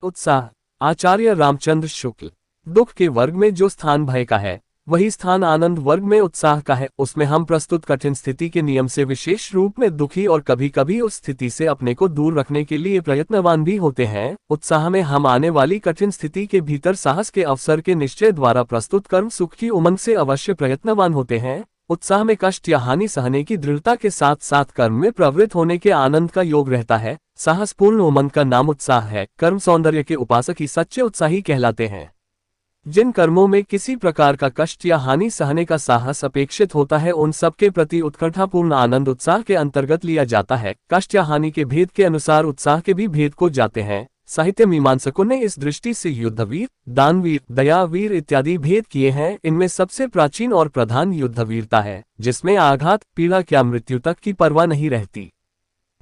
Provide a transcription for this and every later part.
उत्साह। आचार्य रामचंद्र शुक्ल। दुख के वर्ग में जो स्थान भय का है वही स्थान आनंद वर्ग में उत्साह का है। उसमें हम प्रस्तुत कठिन स्थिति के नियम से विशेष रूप में दुखी और कभी कभी उस स्थिति से अपने को दूर रखने के लिए प्रयत्नवान भी होते हैं। उत्साह में हम आने वाली कठिन स्थिति के भीतर साहस के अवसर के निश्चय द्वारा प्रस्तुत कर्म सुख की उमंग से अवश्य प्रयत्नवान होते हैं। उत्साह में कष्ट या हानि सहने की दृढ़ता के साथ साथ कर्म में प्रवृत्त होने के आनंद का योग रहता है। साहसपूर्ण उमंग का नाम उत्साह है। कर्म सौंदर्य के उपासक ही सच्चे उत्साही कहलाते हैं। जिन कर्मों में किसी प्रकार का कष्ट या हानि सहने का साहस अपेक्षित होता है उन सब के प्रति उत्कंठापूर्ण आनंद उत्साह के अंतर्गत लिया जाता है। कष्ट या हानि के भेद के अनुसार उत्साह के भी भेद को जाते हैं। साहित्य मीमांसकों ने इस दृष्टि से युद्धवीर, दानवीर, दयावीर इत्यादि भेद किए हैं। इनमें सबसे प्राचीन और प्रधान युद्धवीरता है, जिसमें आघात, पीड़ा क्या मृत्यु तक की परवाह नहीं रहती।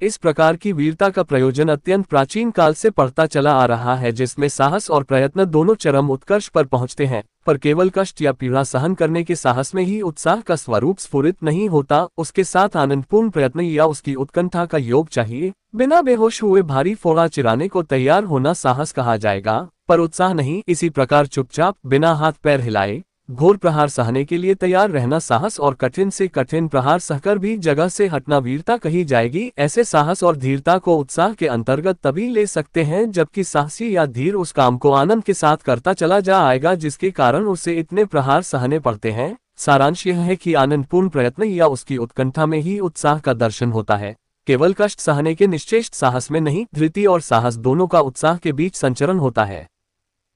इस प्रकार की वीरता का प्रयोजन अत्यंत प्राचीन काल से पड़ता चला आ रहा है, जिसमें साहस और प्रयत्न दोनों चरम उत्कर्ष पर पहुंचते हैं। पर केवल कष्ट या पीड़ा सहन करने के साहस में ही उत्साह का स्वरूप स्फुरित नहीं होता, उसके साथ आनंदपूर्ण प्रयत्न या उसकी उत्कंठा का योग चाहिए। बिना बेहोश हुए भारी फोड़ा चिराने को तैयार होना साहस कहा जाएगा, पर उत्साह नहीं। इसी प्रकार चुपचाप बिना हाथ पैर हिलाए घोर प्रहार सहने के लिए तैयार रहना साहस और कठिन से कठिन प्रहार सहकर भी जगह से हटना वीरता कही जाएगी। ऐसे साहस और धीरता को उत्साह के अंतर्गत तभी ले सकते हैं जबकि साहसी या धीर उस काम को आनंद के साथ करता चला जा आएगा जिसके कारण उसे इतने प्रहार सहने पड़ते हैं। सारांश यह है कि आनंदपूर्ण प्रयत्न या उसकी उत्कंठा में ही उत्साह का दर्शन होता है, केवल कष्ट सहने के निश्चेष्ट साहस में नहीं। धृति और साहस दोनों का उत्साह के बीच संचरण होता है।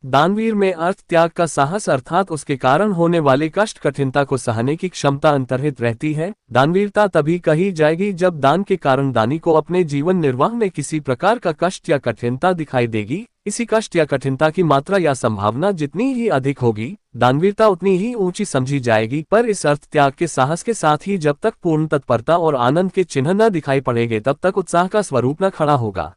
दानवीर में अर्थ त्याग का साहस अर्थात उसके कारण होने वाले कष्ट कठिनता को सहने की क्षमता अंतर्हित रहती है। दानवीरता तभी कही जाएगी जब दान के कारण दानी को अपने जीवन निर्वाह में किसी प्रकार का कष्ट या कठिनता दिखाई देगी। इसी कष्ट या कठिनता की मात्रा या संभावना जितनी ही अधिक होगी, दानवीरता उतनी ही ऊंची समझी जाएगी। पर इस अर्थ त्याग के साहस के साथ ही जब तक पूर्ण तत्परता और आनंद के चिन्ह न दिखाई पड़ेंगे तब तक उत्साह का स्वरूप न खड़ा होगा।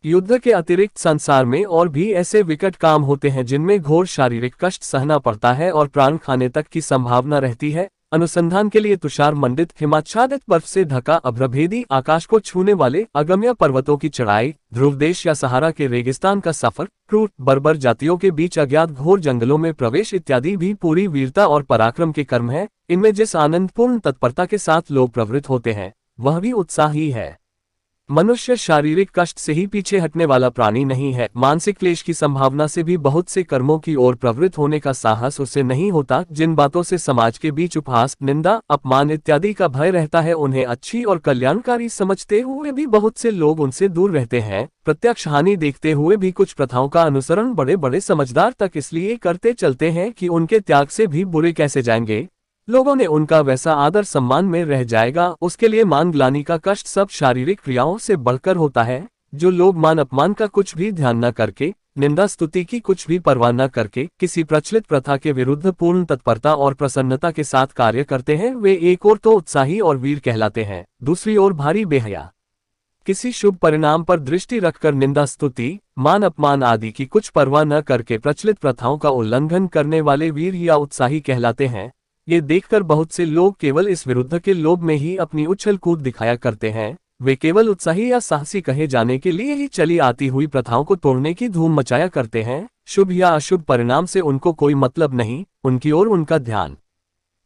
युद्ध के अतिरिक्त संसार में और भी ऐसे विकट काम होते हैं जिनमें घोर शारीरिक कष्ट सहना पड़ता है और प्राण खाने तक की संभावना रहती है। अनुसंधान के लिए तुषार मंडित हिमाच्छादित बर्फ से ढका अभ्रभेदी आकाश को छूने वाले अगम्य पर्वतों की चढ़ाई, ध्रुव देश या सहारा के रेगिस्तान का सफर, क्रूर बर्बर जातियों के बीच अज्ञात घोर जंगलों में प्रवेश इत्यादि भी पूरी वीरता और पराक्रम के कर्म है। इनमें जिस आनंदपूर्ण तत्परता के साथ लोग प्रवृत्त होते हैं वह भी उत्साह ही है। मनुष्य शारीरिक कष्ट से ही पीछे हटने वाला प्राणी नहीं है। मानसिक क्लेश की संभावना से भी बहुत से कर्मों की ओर प्रवृत्त होने का साहस उसे नहीं होता। जिन बातों से समाज के बीच उपहास, निंदा, अपमान इत्यादि का भय रहता है उन्हें अच्छी और कल्याणकारी समझते हुए भी बहुत से लोग उनसे दूर रहते हैं। प्रत्यक्ष हानि देखते हुए भी कुछ प्रथाओं का अनुसरण बड़े बड़े समझदार तक इसलिए करते चलते हैं कि उनके त्याग से भी बुरे कैसे जाएंगे, लोगों ने उनका वैसा आदर सम्मान में रह जाएगा। उसके लिए मान ग्लानि का कष्ट सब शारीरिक क्रियाओं से बढ़कर होता है। जो लोग मान अपमान का कुछ भी ध्यान न करके, निंदा स्तुति की कुछ भी परवाह न करके किसी प्रचलित प्रथा के विरुद्ध पूर्ण तत्परता और प्रसन्नता के साथ कार्य करते हैं, वे एक ओर तो उत्साही और वीर कहलाते हैं, दूसरी ओर भारी बेहया। किसी शुभ परिणाम पर दृष्टि रखकर निंदा स्तुति, मान अपमान आदि की कुछ परवाह न करके प्रचलित प्रथाओं का उल्लंघन करने वाले वीर या उत्साही कहलाते हैं। ये देखकर बहुत से लोग केवल इस विरुद्ध के लोभ में ही अपनी उछल कूद दिखाया करते हैं। वे केवल उत्साही या साहसी कहे जाने के लिए ही चली आती हुई प्रथाओं को तोड़ने की धूम मचाया करते हैं। शुभ या अशुभ परिणाम से उनको कोई मतलब नहीं, उनकी ओर उनका ध्यान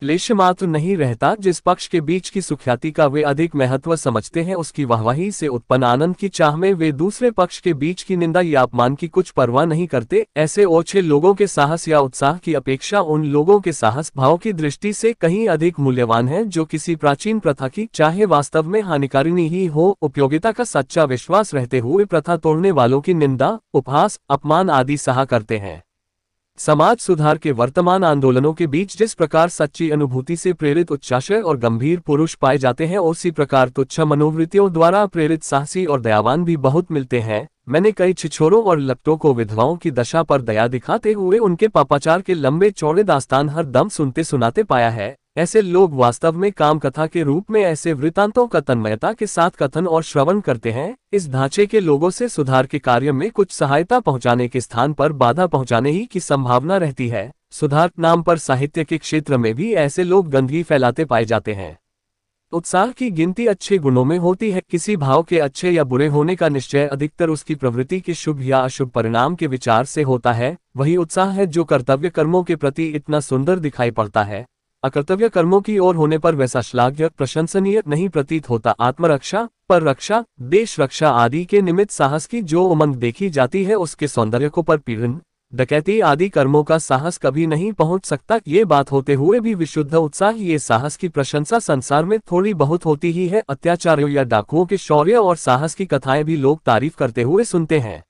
लेश मात्र नहीं रहता। जिस पक्ष के बीच की सुख्याति का वे अधिक महत्व समझते हैं, उसकी वाहवाही से उत्पन्न आनंद की चाह में वे दूसरे पक्ष के बीच की निंदा या अपमान की कुछ परवाह नहीं करते। ऐसे ओछे लोगों के साहस या उत्साह की अपेक्षा उन लोगों के साहस भाव की दृष्टि से कहीं अधिक मूल्यवान है जो किसी प्राचीन प्रथा की, चाहे वास्तव में हानिकारिणी ही हो, उपयोगिता का सच्चा विश्वास रहते हुए प्रथा तोड़ने वालों की निंदा, उपहास, अपमान आदि सहा करते हैं। समाज सुधार के वर्तमान आंदोलनों के बीच जिस प्रकार सच्ची अनुभूति से प्रेरित उच्चाशय और गंभीर पुरुष पाए जाते हैं, उसी प्रकार तुच्छ मनोवृत्तियों द्वारा प्रेरित साहसी और दयावान भी बहुत मिलते हैं। मैंने कई छिछोरों और लपटों को विधवाओं की दशा पर दया दिखाते हुए उनके पापाचार के लंबे चौड़े दास्तान हर दम सुनते सुनाते पाया है। ऐसे लोग वास्तव में काम कथा के रूप में ऐसे वृतांतों का तन्मयता के साथ कथन और श्रवण करते हैं। इस ढांचे के लोगों से सुधार के कार्य में कुछ सहायता पहुंचाने के स्थान पर बाधा पहुंचाने ही की संभावना रहती है। सुधार नाम पर साहित्य के क्षेत्र में भी ऐसे लोग गंदगी फैलाते पाए जाते हैं। उत्साह की गिनती अच्छे गुणों में होती है। किसी भाव के अच्छे या बुरे होने का निश्चय अधिकतर उसकी प्रवृत्ति के शुभ या अशुभ परिणाम के विचार से होता है। वही उत्साह है जो कर्तव्य कर्मों के प्रति इतना सुंदर दिखाई पड़ता है। अकर्तव्य कर्मों की ओर होने पर वैसा श्लाघ्य प्रशंसनीय नहीं प्रतीत होता। आत्मरक्षा, पर रक्षा, देश रक्षा आदि के निमित्त साहस की जो उमंग देखी जाती है उसके सौंदर्य को परपीड़न, डकैती आदि कर्मों का साहस कभी नहीं पहुंच सकता। ये बात होते हुए भी विशुद्ध उत्साह ये साहस की प्रशंसा संसार में थोड़ी बहुत होती ही है। अत्याचारियों या डाकुओं के शौर्य और साहस की कथाएं भी लोग तारीफ करते हुए सुनते हैं।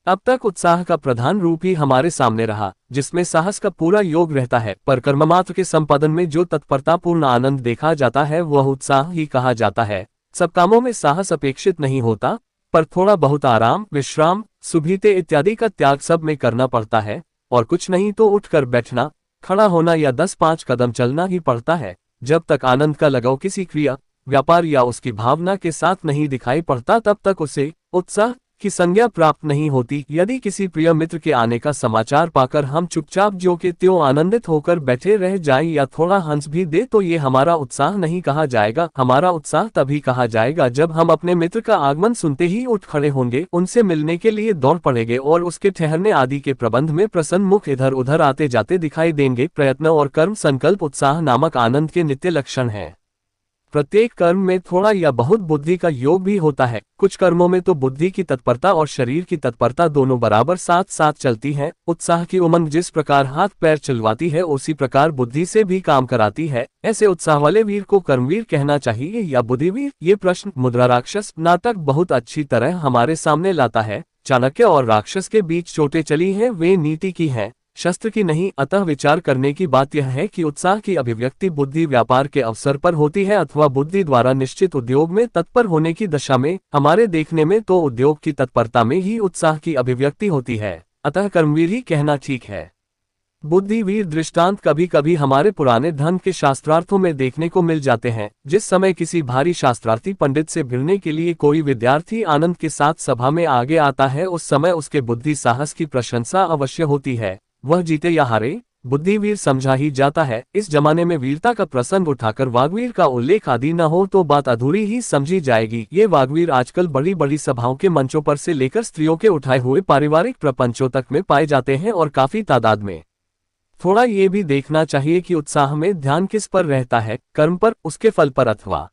अब तक उत्साह का प्रधान रूप ही हमारे सामने रहा, जिसमें साहस का पूरा योग रहता है। पर कर्ममात्र के संपादन में जो तत्परतापूर्ण आनंद देखा जाता है वह उत्साह ही कहा जाता है। सब कामों में साहस अपेक्षित नहीं होता, पर थोड़ा बहुत आराम, विश्राम, सुबीते इत्यादि का त्याग सब में करना पड़ता है। और कुछ नहीं तो उठकर बैठना, खड़ा होना या 10-5 कदम चलना ही पड़ता है। जब तक आनंद का लगाव किसी क्रिया, व्यापार या उसकी भावना के साथ नहीं दिखाई पड़ता तब तक उसे उत्साह की संज्ञा प्राप्त नहीं होती। यदि किसी प्रिय मित्र के आने का समाचार पाकर हम चुपचाप जो के त्यों आनंदित होकर बैठे रह जाएं या थोड़ा हंस भी दे तो ये हमारा उत्साह नहीं कहा जाएगा। हमारा उत्साह तभी कहा जाएगा जब हम अपने मित्र का आगमन सुनते ही उठ खड़े होंगे, उनसे मिलने के लिए दौड़ पड़ेंगे और उसके ठहरने आदि के प्रबंध में प्रसन्न मुख इधर उधर आते जाते दिखाई देंगे। प्रयत्न और कर्म संकल्प उत्साह नामक आनंद के नित्य लक्षण है। प्रत्येक कर्म में थोड़ा या बहुत बुद्धि का योग भी होता है। कुछ कर्मों में तो बुद्धि की तत्परता और शरीर की तत्परता दोनों बराबर साथ साथ चलती हैं। उत्साह की उमंग जिस प्रकार हाथ पैर चलवाती है उसी प्रकार बुद्धि से भी काम कराती है। ऐसे उत्साह वाले वीर को कर्मवीर कहना चाहिए या बुद्धिवीर? ये प्रश्न मुद्रा राक्षस नाटक बहुत अच्छी तरह हमारे सामने लाता है। चाणक्य और राक्षस के बीच चोटें चली हैं, वे नीति की हैं, शस्त्र की नहीं। अतः विचार करने की बात यह है कि उत्साह की अभिव्यक्ति बुद्धि व्यापार के अवसर पर होती है अथवा बुद्धि द्वारा निश्चित उद्योग में तत्पर होने की दशा में। हमारे देखने में तो उद्योग की तत्परता में ही उत्साह की अभिव्यक्ति होती है, अतः कर्मवीर ही कहना ठीक है। बुद्धिवीर दृष्टांत कभी कभी हमारे पुराने धर्म के शास्त्रार्थों में देखने को मिल जाते हैं। जिस समय किसी भारी शास्त्रार्थी पंडित से भिड़ने के लिए कोई विद्यार्थी आनंद के साथ सभा में आगे आता है, उस समय उसके बुद्धि साहस की प्रशंसा अवश्य होती है। वह जीते या हारे, बुद्धिवीर समझा ही जाता है। इस जमाने में वीरता का प्रसंग उठाकर वाग्वीर का उल्लेख आदि न हो तो बात अधूरी ही समझी जाएगी। ये वाग्वीर आजकल बड़ी बड़ी सभाओं के मंचों पर से लेकर स्त्रियों के उठाए हुए पारिवारिक प्रपंचों तक में पाए जाते हैं और काफी तादाद में। थोड़ा ये भी देखना चाहिए कि उत्साह में ध्यान किस पर रहता है, कर्म पर, उसके फल पर अथवा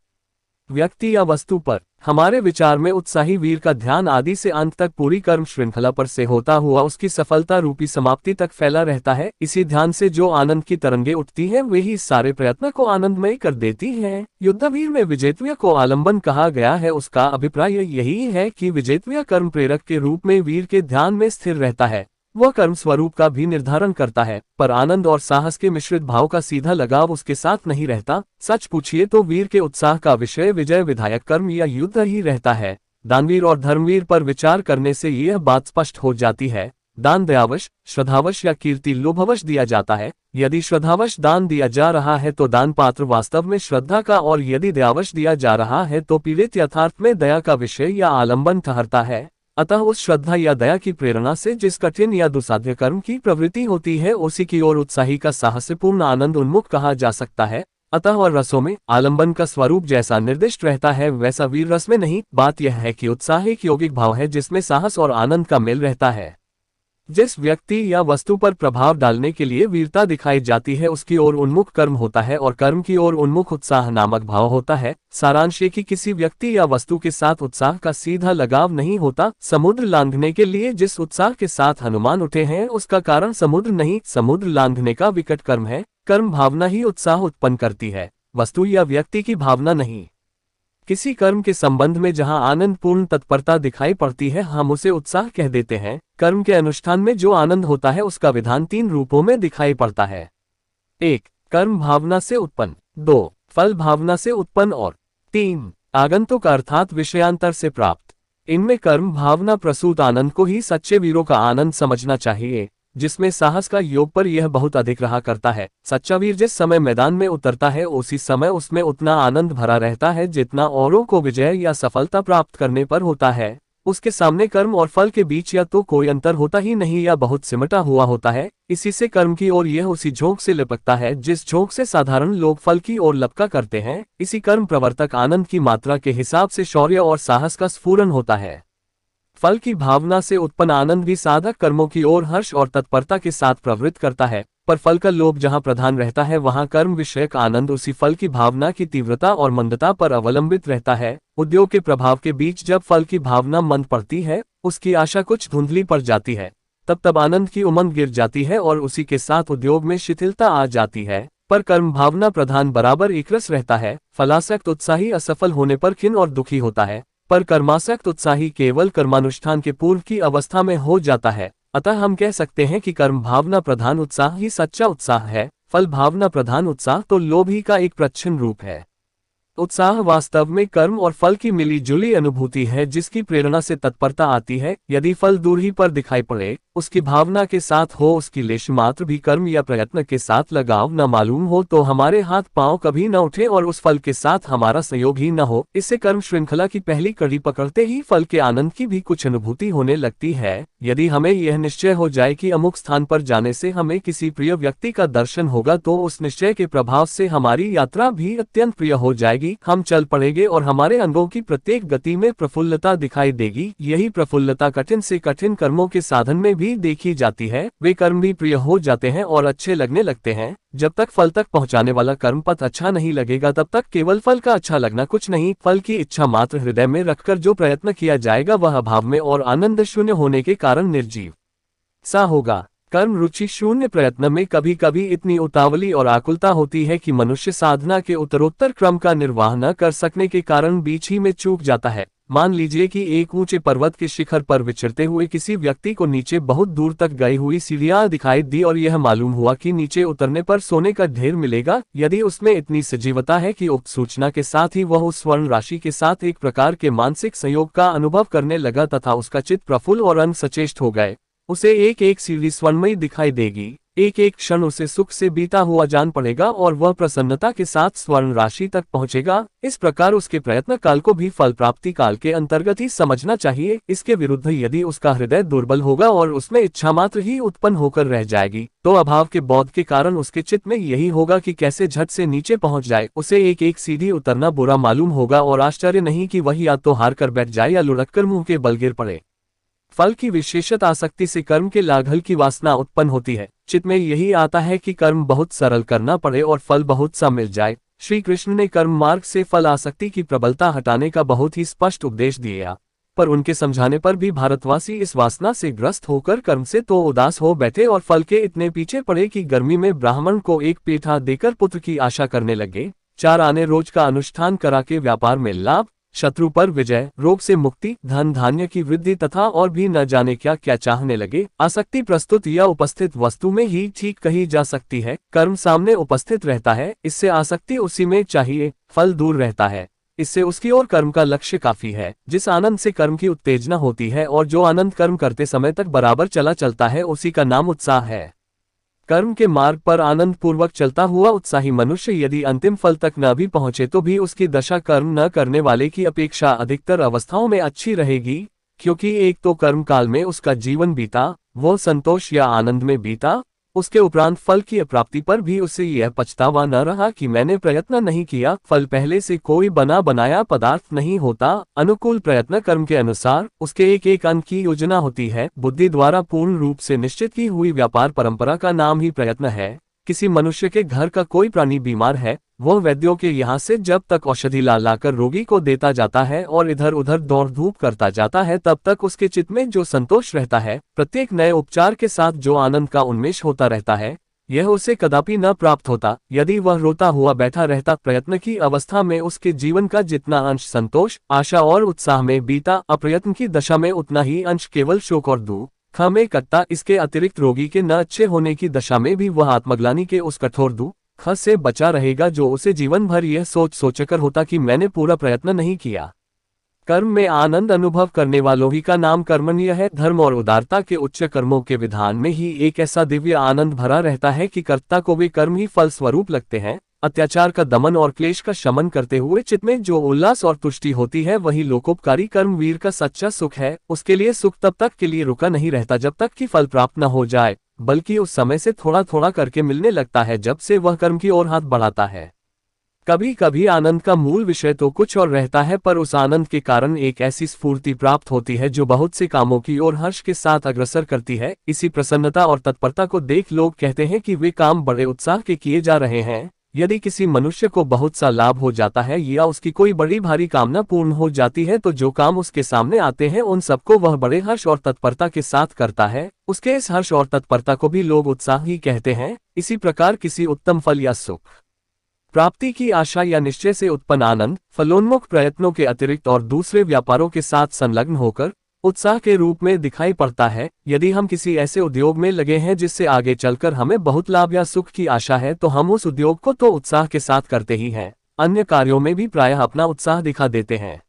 व्यक्ति या वस्तु पर। हमारे विचार में उत्साही वीर का ध्यान आदि से अंत तक पूरी कर्म श्रृंखला पर से होता हुआ उसकी सफलता रूपी समाप्ति तक फैला रहता है। इसी ध्यान से जो आनंद की तरंगे उठती हैं वे ही सारे प्रयत्न को आनंदमय कर देती हैं। युद्धवीर में विजेतव्य को आलंबन कहा गया है। उसका अभिप्राय यही है कि विजेतव्य कर्म प्रेरक के रूप में वीर के ध्यान में स्थिर रहता है। वह कर्म स्वरूप का भी निर्धारण करता है, पर आनंद और साहस के मिश्रित भाव का सीधा लगाव उसके साथ नहीं रहता। सच पूछिए तो वीर के उत्साह का विषय विजय विधायक कर्म या युद्ध ही रहता है। दानवीर और धर्मवीर पर विचार करने से यह बात स्पष्ट हो जाती है। दान दयावश, श्रद्धावश या कीर्ति लोभवश दिया जाता है। यदि श्रद्धावश दान दिया जा रहा है तो दान पात्र वास्तव में श्रद्धा का, और यदि दयावश दिया जा रहा है तो पीड़ित यथार्थ में दया का विषय या आलंबन ठहरता है। अतः उस श्रद्धा या दया की प्रेरणा से जिस कठिन या दुसाध्य कर्म की प्रवृत्ति होती है उसी की ओर उत्साही का साहसपूर्ण आनंद उन्मुख कहा जा सकता है। अतः और रसों में आलंबन का स्वरूप जैसा निर्दिष्ट रहता है वैसा वीर रस में नहीं। बात यह है कि उत्साह एक यौगिक भाव है जिसमें साहस और आनंद का मेल रहता है। जिस व्यक्ति या वस्तु पर प्रभाव डालने के लिए वीरता दिखाई जाती है उसकी ओर उन्मुख कर्म होता है और कर्म की ओर उन्मुख उत्साह नामक भाव होता है। सारांश ये कि किसी व्यक्ति या वस्तु के साथ उत्साह का सीधा लगाव नहीं होता। समुद्र लांघने के लिए जिस उत्साह के साथ हनुमान उठे हैं उसका कारण समुद्र नहीं, समुद्र लांघने का विकट कर्म है। कर्म भावना ही उत्साह उत्पन्न करती है, वस्तु या व्यक्ति की भावना नहीं। किसी कर्म के संबंध में जहां आनंद पूर्ण तत्परता दिखाई पड़ती है हम उसे उत्साह कह देते हैं। कर्म के अनुष्ठान में जो आनंद होता है उसका विधान 3 रूपों में दिखाई पड़ता है। 1. कर्म भावना से उत्पन्न, 2. फल भावना से उत्पन्न और 3. आगंतुक अर्थात विषयांतर से प्राप्त। इनमें कर्म भावना प्रसूत आनंद को ही सच्चे वीरों का आनंद समझना चाहिए, जिसमें साहस का योग पर यह बहुत अधिक रहा करता है। सच्चा वीर जिस समय मैदान में उतरता है उसी समय उसमें उतना आनंद भरा रहता है जितना औरों को विजय या सफलता प्राप्त करने पर होता है। उसके सामने कर्म और फल के बीच या तो कोई अंतर होता ही नहीं या बहुत सिमटा हुआ होता है। इसी से कर्म की ओर यह उसी झोंक से लिपकता है जिस झोंक से साधारण लोग फल की ओर लपका करते हैं। इसी कर्म प्रवर्तक आनंद की मात्रा के हिसाब से शौर्य और साहस का स्फुरन होता है। फल की भावना से उत्पन्न आनंद भी साधक कर्मों की ओर हर्ष और तत्परता के साथ प्रवृत्त करता है, पर फल का लोभ जहां प्रधान रहता है वहां कर्म विषयक आनंद उसी फल की भावना की तीव्रता और मंदता पर अवलंबित रहता है। उद्योग के प्रभाव के बीच जब फल की भावना मंद पड़ती है, उसकी आशा कुछ धुंधली पड़ जाती है, तब आनंद की उमंग गिर जाती है और उसी के साथ उद्योग में शिथिलता आ जाती है। पर कर्म भावना प्रधान बराबर एकरस रहता है। फलासक्त उत्साही असफल होने पर खिन्न और दुखी होता है, पर कर्मासक्त उत्साही केवल कर्मानुष्ठान के पूर्व की अवस्था में हो जाता है। अतः हम कह सकते हैं कि कर्म भावना प्रधान उत्साह ही सच्चा उत्साह है। फल भावना प्रधान उत्साह तो लोभ ही का एक प्रच्छन्न रूप है। उत्साह वास्तव में कर्म और फल की मिली जुली अनुभूति है जिसकी प्रेरणा से तत्परता आती है। यदि फल दूर ही पर दिखाई पड़े, उसकी भावना के साथ हो, उसकी लेश मात्र भी कर्म या प्रयत्न के साथ लगाव न मालूम हो, तो हमारे हाथ पांव कभी न उठे और उस फल के साथ हमारा सहयोग ही न हो, इससे कर्म श्रृंखला की पहली कड़ी पकड़ते ही फल के आनंद की भी कुछ अनुभूति होने लगती है। यदि हमें यह निश्चय हो जाए कि अमुक स्थान पर जाने से हमें किसी प्रिय व्यक्ति का दर्शन होगा, तो उस निश्चय के प्रभाव से हमारी यात्रा भी अत्यंत प्रिय हो जाएगी। हम चल पड़ेंगे और हमारे अंगों की प्रत्येक गति में प्रफुल्लता दिखाई देगी। यही प्रफुल्लता कठिन से कठिन कर्मों के साधन में भी देखी जाती है। वे कर्म भी प्रिय हो जाते हैं और अच्छे लगने लगते हैं। जब तक फल तक पहुंचाने वाला कर्म पथ अच्छा नहीं लगेगा, तब तक केवल फल का अच्छा लगना कुछ नहीं, फल की इच्छा मात्र हृदय में रखकर जो प्रयत्न किया जाएगा वह अभाव में और आनंद शून्य होने के कारण निर्जीव सा होगा। कर्म रुचि शून्य प्रयत्न में कभी कभी इतनी उतावली और आकुलता होती है कि मनुष्य साधना के उत्तरोत्तर क्रम का निर्वाह न कर सकने के कारण बीच ही में चूक जाता है। मान लीजिए कि एक ऊंचे पर्वत के शिखर पर विचरते हुए किसी व्यक्ति को नीचे बहुत दूर तक गई हुई सीढ़ियां दिखाई दी और यह मालूम हुआ कि नीचे उतरने पर सोने का ढेर मिलेगा। यदि उसमें इतनी सजीवता है कि उक्त सूचना के साथ ही वह उस स्वर्ण राशि के साथ एक प्रकार के मानसिक संयोग का अनुभव करने लगा तथा उसका चित्त प्रफुल्ल और अन्न सचेष्ट हो गए, उसे एक एक सीढ़ी स्वर्णमयी दिखाई देगी। एक एक क्षण उसे सुख से बीता हुआ जान पड़ेगा और वह प्रसन्नता के साथ स्वर्ण राशि तक पहुंचेगा। इस प्रकार उसके प्रयत्न काल को भी फल प्राप्ति काल के अंतर्गत ही समझना चाहिए। इसके विरुद्ध यदि उसका हृदय दुर्बल होगा और उसमें इच्छा मात्र ही उत्पन्न होकर रह जाएगी, तो अभाव के बोध के कारण उसके चित्त में यही होगा कि कैसे झट से नीचे पहुंच जाए। उसे एक एक सीढ़ी उतरना बुरा मालूम होगा और आश्चर्य नहीं कि वह या तो हार कर बैठ जाए या लुढ़क कर मुंह के बल गिर पड़े। फल की विशेषत आसक्ति से कर्म के लाघल की वासना उत्पन्न होती है। चित्त में यही आता है कि कर्म बहुत सरल करना पड़े और फल बहुत सा मिल जाए। श्री कृष्ण ने कर्म मार्ग से फल आसक्ति की प्रबलता हटाने का बहुत ही स्पष्ट उपदेश दिया, पर उनके समझाने पर भी भारतवासी इस वासना से ग्रस्त होकर कर्म से तो उदास हो बैठे और फल के इतने पीछे पड़े कि गर्मी में ब्राह्मण को एक पेठा देकर पुत्र की आशा करने लगे। 4 आने रोज का अनुष्ठान करा के व्यापार में लाभ, शत्रु पर विजय, रोग से मुक्ति, धन धान्य की वृद्धि तथा और भी न जाने क्या क्या चाहने लगे। आसक्ति प्रस्तुत या उपस्थित वस्तु में ही ठीक कही जा सकती है। कर्म सामने उपस्थित रहता है, इससे आसक्ति उसी में चाहिए, फल दूर रहता है, इससे उसकी ओर कर्म का लक्ष्य काफी है। जिस आनंद से कर्म की उत्तेजना होती है और जो आनंद कर्म करते समय तक बराबर चलता है, उसी का नाम उत्साह है। कर्म के मार्ग पर आनंद पूर्वक चलता हुआ उत्साही मनुष्य यदि अंतिम फल तक न भी पहुंचे तो भी उसकी दशा कर्म न करने वाले की अपेक्षा अधिकतर अवस्थाओं में अच्छी रहेगी, क्योंकि एक तो कर्म काल में उसका जीवन बीता, वो संतोष या आनंद में बीता, उसके उपरांत फल की अप्राप्ति पर भी उसे यह पछतावा न रहा कि मैंने प्रयत्न नहीं किया। फल पहले से कोई बना बनाया पदार्थ नहीं होता। अनुकूल प्रयत्न कर्म के अनुसार उसके एक एक अंग की योजना होती है। बुद्धि द्वारा पूर्ण रूप से निश्चित की हुई व्यापार परंपरा का नाम ही प्रयत्न है। किसी मनुष्य के घर का कोई प्राणी बीमार है, वह वैद्यों के यहाँ से जब तक औषधि ला लाकर रोगी को देता जाता है और इधर उधर दौड़ धूप करता जाता है, तब तक उसके चित्त में जो संतोष रहता है, प्रत्येक नए उपचार के साथ जो आनंद का उन्मेष होता रहता है, यह उसे कदापि न प्राप्त होता। यदि वह रोता हुआ बैठा रहता, प्रयत्न की अवस्था में उसके जीवन का जितना अंश संतोष, आशा और उत्साह में बीता, अप्रयत्न की दशा में उतना ही अंश केवल शोक और दुख में कटता। इसके अतिरिक्त रोगी के न अच्छे होने की दशा में भी वह आत्मग्लानि के उस कठोर दुख से बचा रहेगा जो उसे जीवन भर यह सोचकर होता कि मैंने पूरा प्रयत्न नहीं किया। कर्म में आनंद अनुभव करने वालों ही का नाम कर्मण्य है। धर्म और उदारता के उच्च कर्मों के विधान में ही एक ऐसा दिव्य आनंद भरा रहता है कि कर्ता को वे कर्म ही फल स्वरूप लगते हैं। अत्याचार का दमन और क्लेश का शमन करते हुए चित्त में जो उल्लास और तुष्टि होती है वही लोकोपकारी कर्मवीर का सच्चा सुख है। उसके लिए सुख तब तक के लिए रुका नहीं रहता जब तक कि फल प्राप्त न हो जाए, बल्कि उस समय से थोड़ा थोड़ा करके मिलने लगता है जब से वह कर्म की ओर हाथ बढ़ाता है। कभी कभी आनंद का मूल विषय तो कुछ और रहता है, पर उस आनंद के कारण एक ऐसी स्फूर्ति प्राप्त होती है जो बहुत से कामों की ओर हर्ष के साथ अग्रसर करती है। इसी प्रसन्नता और तत्परता को देख लोग कहते हैं कि वे काम बड़े उत्साह के किए जा रहे हैं। यदि किसी मनुष्य को बहुत सा लाभ हो जाता है या उसकी कोई बड़ी भारी कामना पूर्ण हो जाती है तो जो काम उसके सामने आते हैं उन सबको वह बड़े हर्ष और तत्परता के साथ करता है। उसके इस हर्ष और तत्परता को भी लोग उत्साह ही कहते हैं। इसी प्रकार किसी उत्तम फल या सुख प्राप्ति की आशा या निश्चय से उत्पन्न आनंद फलोन्मुख प्रयत्नों के अतिरिक्त और दूसरे व्यापारों के साथ संलग्न होकर उत्साह के रूप में दिखाई पड़ता है। यदि हम किसी ऐसे उद्योग में लगे हैं जिससे आगे चलकर हमें बहुत लाभ या सुख की आशा है तो हम उस उद्योग को तो उत्साह के साथ करते ही हैं, अन्य कार्यों में भी प्रायः अपना उत्साह दिखा देते हैं।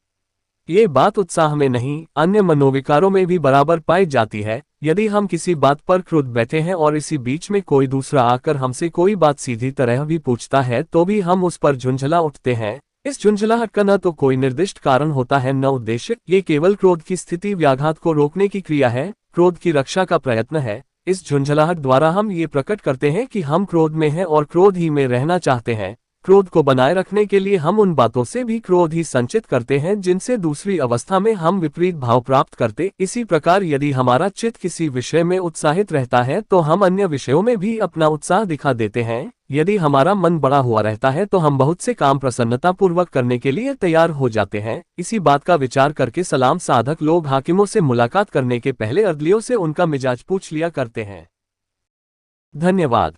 ये बात उत्साह में नहीं, अन्य मनोविकारों में भी बराबर पाई जाती है। यदि हम किसी बात पर क्रोध बैठे हैं और इसी बीच में कोई दूसरा आकर हमसे कोई बात सीधी तरह भी पूछता है तो भी हम उस पर झुंझला उठते हैं। इस झुंझलाहट का न तो कोई निर्दिष्ट कारण होता है न उद्देश्य, ये केवल क्रोध की स्थिति व्याघात को रोकने की क्रिया है, क्रोध की रक्षा का प्रयत्न है। इस झुंझलाहट द्वारा हम ये प्रकट करते हैं कि हम क्रोध में हैं और क्रोध ही में रहना चाहते हैं। क्रोध को बनाए रखने के लिए हम उन बातों से भी क्रोध ही संचित करते हैं जिनसे दूसरी अवस्था में हम विपरीत भाव प्राप्त करते। इसी प्रकार यदि हमारा चित्त किसी विषय में उत्साहित रहता है तो हम अन्य विषयों में भी अपना उत्साह दिखा देते हैं। यदि हमारा मन बड़ा हुआ रहता है तो हम बहुत से काम प्रसन्नता पूर्वक करने के लिए तैयार हो जाते हैं। इसी बात का विचार करके सलाम साधक लोग हाकिमों से मुलाकात करने के पहले अर्दलियों से उनका मिजाज पूछ लिया करते हैं। धन्यवाद।